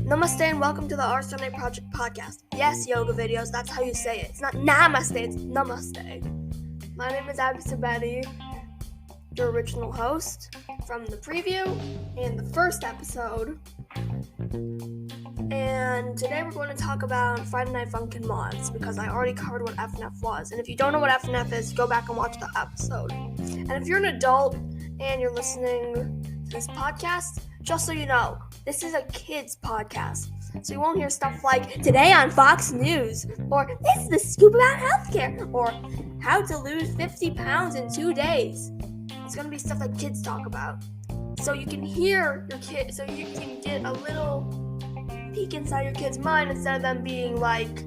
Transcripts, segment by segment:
Namaste and welcome to the Our Sunday Project podcast. Yes, yoga videos, that's how you say it. It's not namaste, it's namaste. My name is Episode4, your original host from the preview and the first episode. And today we're going to talk about Friday Night Funkin' mods because I already covered what FNF was. And if you don't know what FNF is, go back and watch the episode. And if you're an adult and you're listening to this podcast, just so you know, this is a kids podcast. So you won't hear stuff like, today on Fox News, or this is the scoop about healthcare, or how to lose 50 pounds in 2 days. It's going to be stuff that kids talk about. So you can hear your kid, so you can get a little peek inside your kid's mind instead of them being like,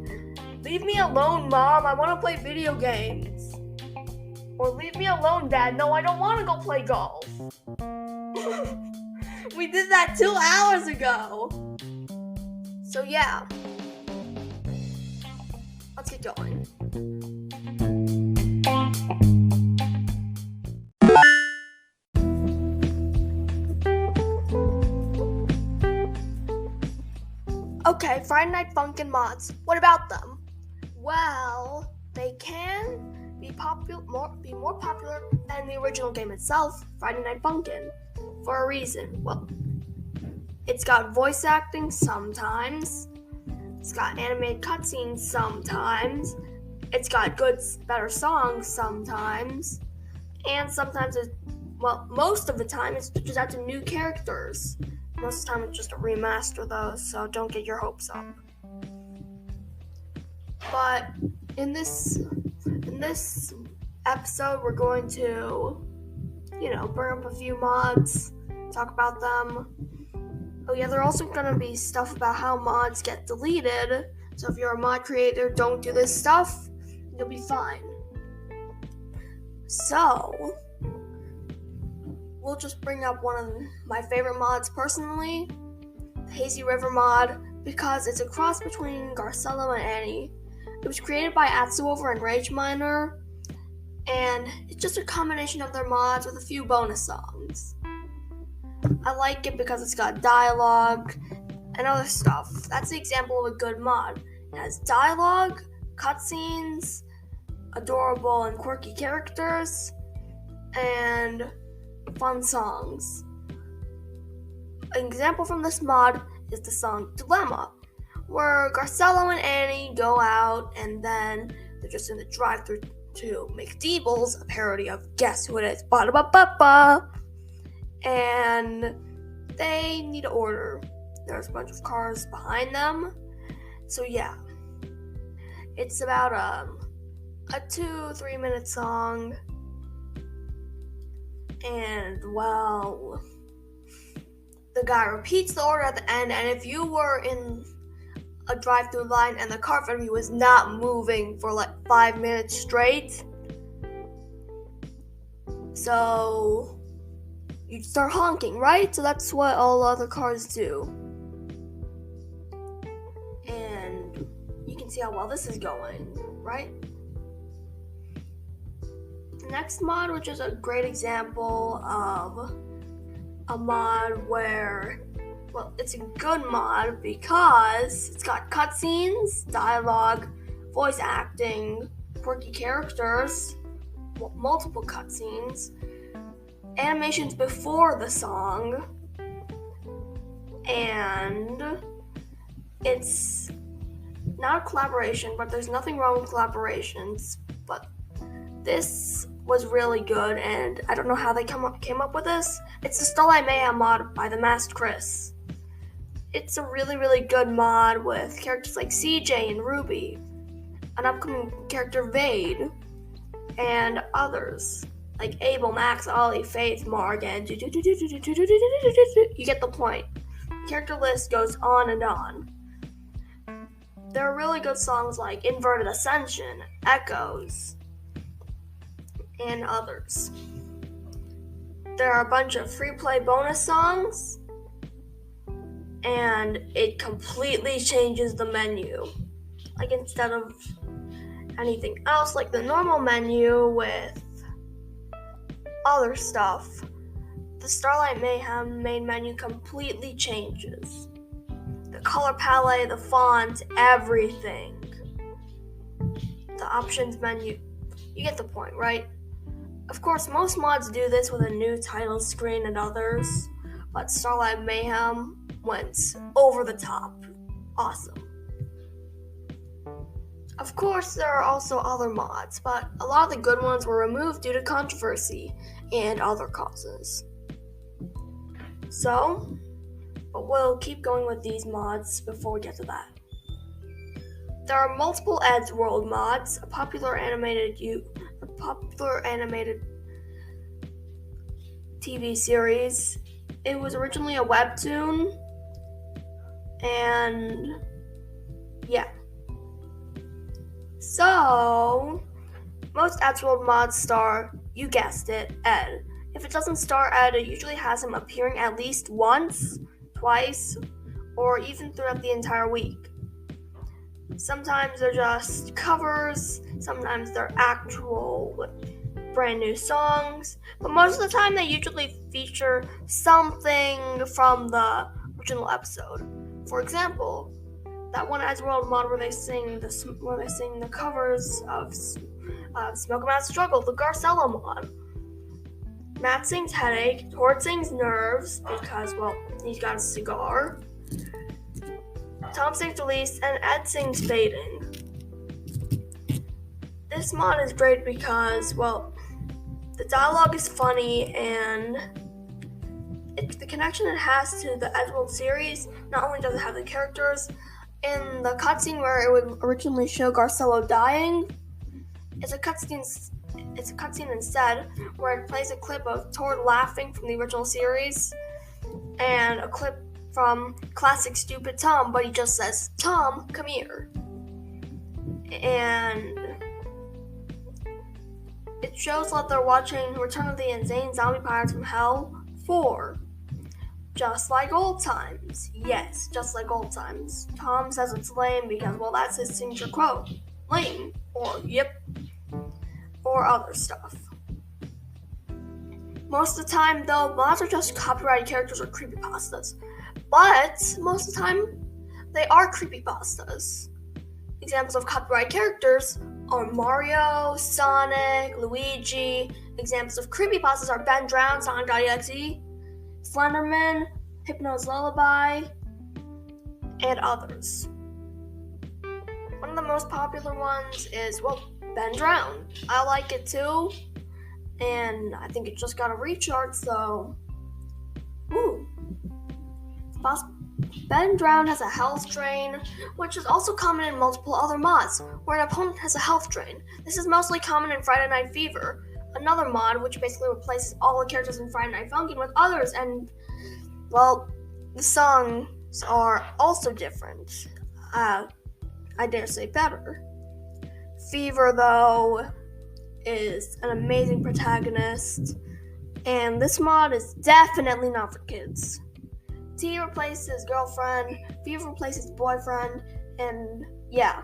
leave me alone, Mom, I want to play video games. Or leave me alone, Dad, no, I don't want to go play golf. We did that 2 hours ago. So yeah. Let's get going. Okay, Friday Night Funkin' mods. What about them? Well, they can be more popular than the original game itself, Friday Night Funkin', for a reason. Well, it's got voice acting sometimes, it's got animated cutscenes sometimes, it's got better songs sometimes, and sometimes most of the time it's just out to new characters. Most of the time it's just a remaster though, so don't get your hopes up. But in this episode we're going to, bring up a few mods, talk about them. Oh yeah, there are also going to be stuff about how mods get deleted. So if you're a mod creator, don't do this stuff. You'll be fine. So, we'll just bring up one of my favorite mods personally, the Hazy River mod, because it's a cross between Garcello and Annie. It was created by Atsuover and Rage Miner, and it's just a combination of their mods with a few bonus songs. I like it because it's got dialogue and other stuff. That's the example of a good mod. It has dialogue, cutscenes, adorable and quirky characters, and fun songs. An example from this mod is the song Dilemma, where Garcello and Annie go out and then they're just in the drive-thru to McDeebles, a parody of Guess Who It Is, ba-da-ba-ba-ba, and they need to order. There's a bunch of cars behind them, so yeah. It's about a 2-3 minute song, and well, the guy repeats the order at the end, and if you were in a drive-thru line and the car in front of you was not moving for like 5 minutes straight, so you'd start honking, right? So that's what all other cars do. And you can see how well this is going, right? The next mod, which is a great example of a mod where, well, it's a good mod because it's got cutscenes, dialogue, voice acting, quirky characters, multiple cutscenes, animations before the song, and it's not a collaboration, but there's nothing wrong with collaborations, but this was really good, and I don't know how they came up with this. It's the Starlight Mayhem mod by the Masked Chris. It's a really, really good mod with characters like CJ and Ruby, an upcoming character Vade, and others like Abel, Max, Ollie, Faith, Marg, and you get the point. The character list goes on and on. There are really good songs like Inverted Ascension, Echoes, and others. There are a bunch of free play bonus songs, and it completely changes the menu. Like instead of anything else, like the normal menu with other stuff, the Starlight Mayhem main menu completely changes. The color palette, the font, everything. The options menu, you get the point, right? Of course, most mods do this with a new title screen and others, but Starlight Mayhem went over the top. Awesome. Of course, there are also other mods, but a lot of the good ones were removed due to controversy and other causes. But we'll keep going with these mods before we get to that. There are multiple Eddsworld mods, a popular animated TV series. It was originally a webtoon, and yeah. So, most Eddsworld mods star, you guessed it, Ed. If it doesn't star Ed, it usually has him appearing at least once, twice, or even throughout the entire week. Sometimes they're just covers, sometimes they're actual brand new songs, but most of the time they usually feature something from the original episode. For example, that one Eddsworld mod where they sing the covers of Smoke and Matt's Struggle, the Garcella mod. Matt sings Headache, Tord sings Nerves because, well, he's got a cigar. Tom sings Release, and Ed sings Fading. This mod is great because, well, the dialogue is funny and the connection it has to the Eddsworld series. Not only does it have the characters, in the cutscene where it would originally show Garcello dying, it's a cutscene instead where it plays a clip of Tord laughing from the original series and a clip from classic Stupid Tom, but he just says, "Tom, come here." And it shows that they're watching Return of the Insane Zombie Pirates from Hell 4. Just like old times. Yes, just like old times. Tom says it's lame because, well, that's his signature quote. Lame. Or, yep. Or other stuff. Most of the time, though, mods are just copyrighted characters or creepypastas. But, most of the time, they are creepypastas. Examples of copyrighted characters are Mario, Sonic, Luigi. Examples of creepypastas are Ben Drown, Sonic.exe, Slenderman, Hypno's Lullaby, and others. One of the most popular ones is, well, Ben Drown. I like it too, and I think it just got a rechart, so it's possible. Ben Drown has a health drain, which is also common in multiple other mods, where an opponent has a health drain. This is mostly common in Friday Night Fever, another mod which basically replaces all the characters in Friday Night Funkin' with others, and, well, the songs are also different. I dare say better. Fever, though, is an amazing protagonist, and this mod is definitely not for kids. T replaces girlfriend, Fever replaces boyfriend, and yeah.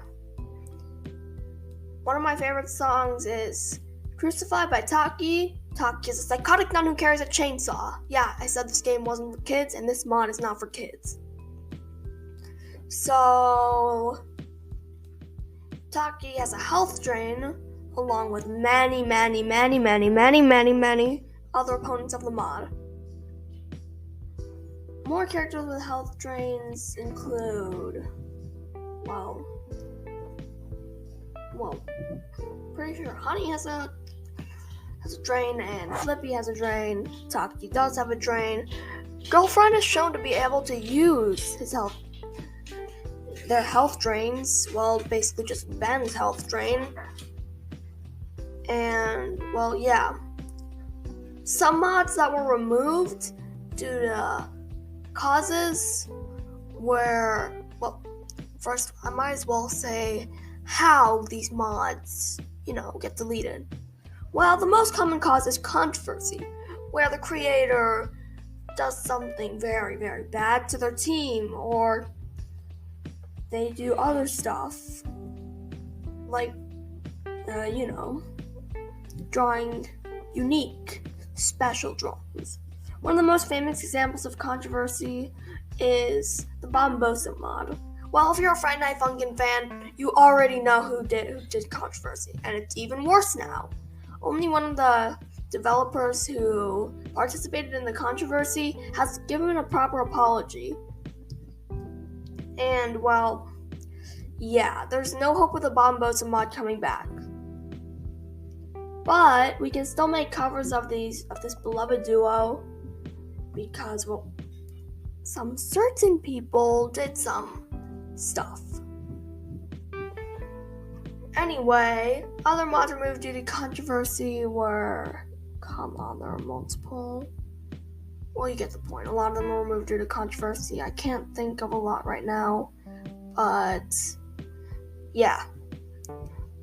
One of my favorite songs is Crucified by Taki. Taki is a psychotic nun who carries a chainsaw. Yeah, I said this game wasn't for kids, and this mod is not for kids. So, Taki has a health drain, along with many other opponents of the mod. More characters with health drains include, well, pretty sure Honey has a drain, and Flippy has a drain. Taki does have a drain. Girlfriend is shown to be able to use their health drains. Well, basically just Ben's health drain. And, well, yeah. Some mods that were removed due to causes where, well, first I might as well say how these mods, get deleted. Well, the most common cause is controversy, where the creator does something very, very bad to their team, or they do other stuff, like, drawing unique, special drawings, One of the most famous examples of controversy is the Bombosa mod. Well, if you're a Friday Night Funkin' fan, you already know who did controversy, and it's even worse now. Only one of the developers who participated in the controversy has given a proper apology. And, well, yeah, there's no hope with the Bombosa mod coming back. But we can still make covers of this beloved duo because, well, some certain people did some stuff. Anyway, other mods removed due to controversy were... Come on, there are multiple. Well, you get the point. A lot of them were removed due to controversy. I can't think of a lot right now. But, yeah.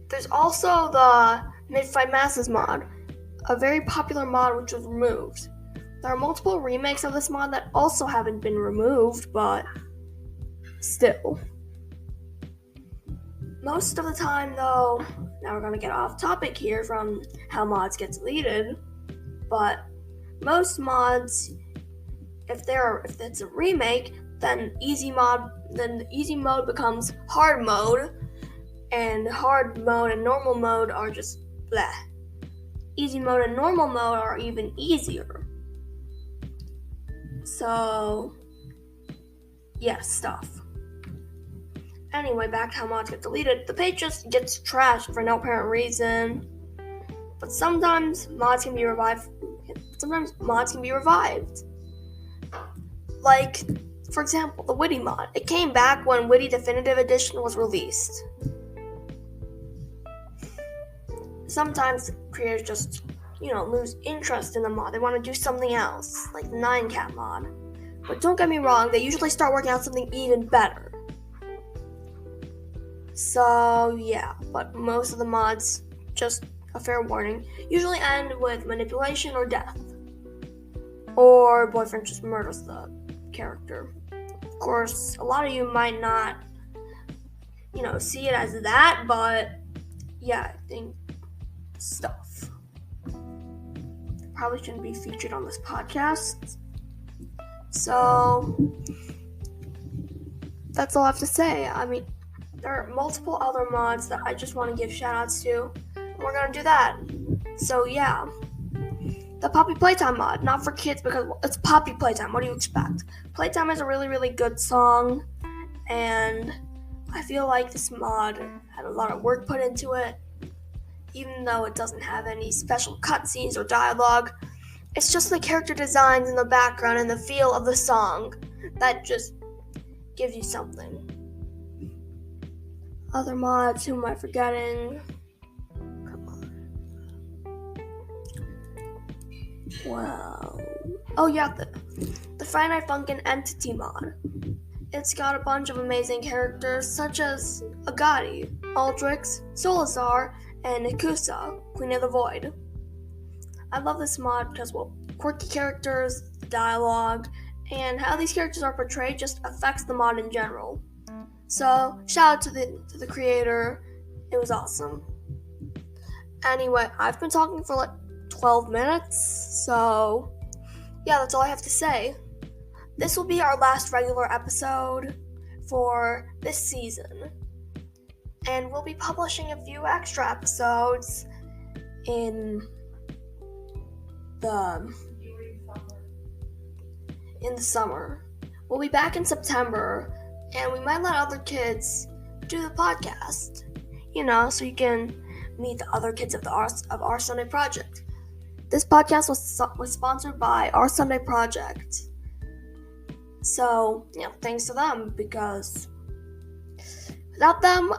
There's also the Mid-Fight Masses mod, a very popular mod which was removed. There are multiple remakes of this mod that also haven't been removed, but still. Most of the time, though, now we're going to get off topic here from how mods get deleted, but most mods, if it's a remake, then easy mode becomes hard mode, and hard mode and normal mode are just bleh. Easy mode and normal mode are even easier. So, yeah, stuff. Anyway, back to how mods get deleted. The page just gets trashed for no apparent reason. But sometimes mods can be revived. Like, for example, the Witty mod. It came back when Witty Definitive Edition was released. Sometimes creators just, lose interest in the mod. They want to do something else, like the 9cat mod. But don't get me wrong, they usually start working on something even better. So, yeah, but most of the mods, just a fair warning, usually end with manipulation or death. Or boyfriend just murders the character. Of course, a lot of you might not, see it as that, but yeah, I think stuff. Probably shouldn't be featured on this podcast. So, that's all I have to say. I mean, there are multiple other mods that I just want to give shoutouts to, and we're going to do that. So, yeah. The Poppy Playtime mod, not for kids because it's Poppy Playtime. What do you expect? Playtime is a really, really good song, and I feel like this mod had a lot of work put into it. Even though it doesn't have any special cutscenes or dialogue, it's just the character designs in the background and the feel of the song that just gives you something. Other mods, who am I forgetting? Come on. Wow. Oh yeah, the Friday Night Funkin' Entity mod. It's got a bunch of amazing characters such as Agati, Aldrix, Solazar, and Ikusa, Queen of the Void. I love this mod because, quirky characters, dialogue, and how these characters are portrayed just affects the mod in general. So, shout out to the creator. It was awesome. Anyway, I've been talking for 12 minutes, so yeah, that's all I have to say. This will be our last regular episode for this season. And we'll be publishing a few extra episodes in the summer. We'll be back in September, and we might let other kids do the podcast, so you can meet the other kids of our Sunday Project. This podcast was sponsored by our Sunday Project. So, thanks to them, because without them,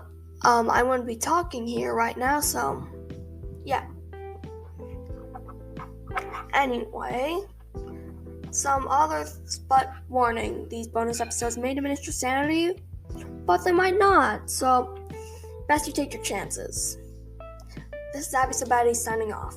I wouldn't be talking here right now, so, yeah. Anyway, some others, but warning, these bonus episodes may diminish your sanity, but they might not, so best you take your chances. This is Abby Sabati signing off.